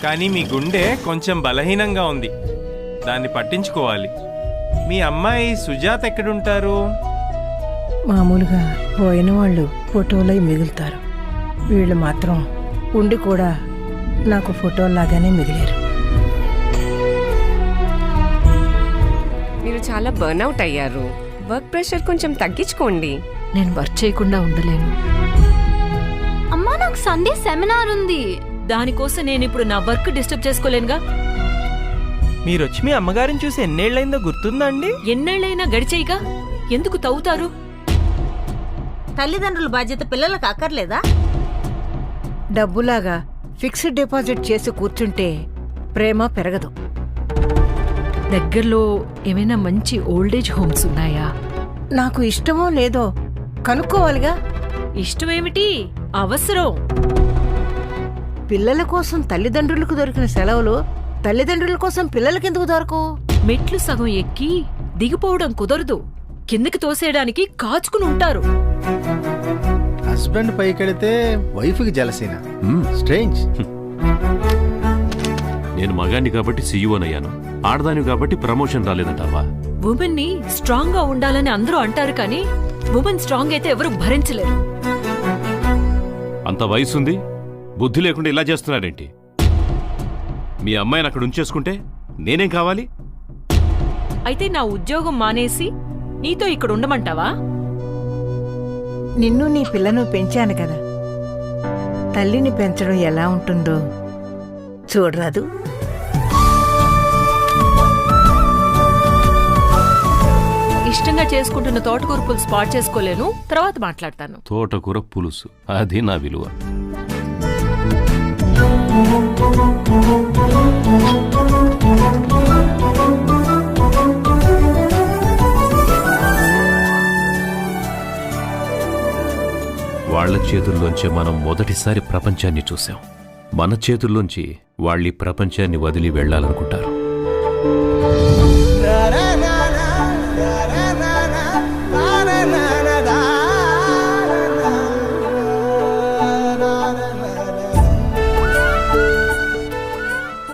కానీ మీ గుండె కొంచెం బలహీనంగా ఉంది, దాన్ని పట్టించుకోవాలి. మీ అమ్మాయి సుజాత ఎక్కడుంటారు? మామూలుగా పోయిన వాళ్ళు ఫోటోలై మిగులుతారు, వీళ్ళు మాత్రం ఉండి కూడా నాకు ఫోటోలాగానే మిగిలారు. మీరు చాలా బర్న్అవుట్ అయ్యారు. వర్క్ ప్రెషర్ కొంచెం తగ్గించుకోండి. నేను వర్క్ చేయకుండా ఉండలేను. అమ్మా, నాకు సండే సెమినార్ ఉంది. దానికోసం నేను ఇప్పుడు నా వర్క్ డిస్టర్బ్ చేసుకోలేనుగా. మీరొచ్చి మీ అమ్మగారిని చూసి ఎన్నేళ్లైందో గుర్తుందా అండి? ఎన్నేళ్లైనా గడిచేయిగా, ఎందుకు తవ్వుతారు? తల్లిదండ్రుల బాధ్యత పిల్లలకు అక్కర్లేదా? డబ్బులాగా ఫిక్స్డ్ డిపాజిట్ చేసి కూర్చుంటే ప్రేమ పెరగదు. దగ్గరలో ఏమైనా మంచి ఓల్డేజ్ హోమ్స్ ఉన్నాయా? నాకు ఇష్టమో లేదో కనుక్కోవాలిగా. ఇష్టమేమిటి, అవసరం. పిల్లల కోసం తల్లిదండ్రులకు దొరికిన సెలవులు తల్లిదండ్రుల కోసం పిల్లలకెందుకు దొరకవు? మెట్లు సగం ఎక్కి దిగిపోవడం కుదరదు, కిందకి తోసేయడానికి కాచుకుని ఉంటారు. హస్బెండ్ పైకెడితే వైఫ్కి జలసీన. స్ట్రేంజ్. నేను మగాన్ని కాబట్టి సీఈఓనయ్యాను, ఆడదాని కాబట్టి ప్రమోషన్ రాలేదంటావా? ఉమెన్ ని స్ట్రాంగ్ గా ఉండాలని అందరూ అంటారు, కానీ ఉమెన్ స్ట్రాంగ్ అయితే ఎవరు భరించలేరు. అంత వయసుంది, బుద్ధి లేకుండా ఇలా చేస్తున్నారేంటి? మీ అమ్మాయిని అక్కడ ఉంచేసుకుంటే నేనేం కావాలి? అయితే నా ఉద్యోగం మానేసి నీతో ఇక్కడ ఉండమంటావా? నిన్ను నీ పిల్లను పెంచాను కదా, తల్లిని పెంచడం ఎలా ఉంటుందో చూడరాదు. ఇష్టంగా చేసుకుంటున్న తోటకూర పులుసు స్పాట్ చేసుకోలేను, తర్వాత మాట్లాడతాను. తోటకూర పులుసు, అది నా విలువ. వాళ్ల చేతుల్లోంచి మనం మొదటిసారి ప్రపంచాన్ని చూశాం. మన చేతుల్లోంచి వాళ్ళీ ప్రపంచాన్ని వదిలి వెళ్లాలనుకుంటారు.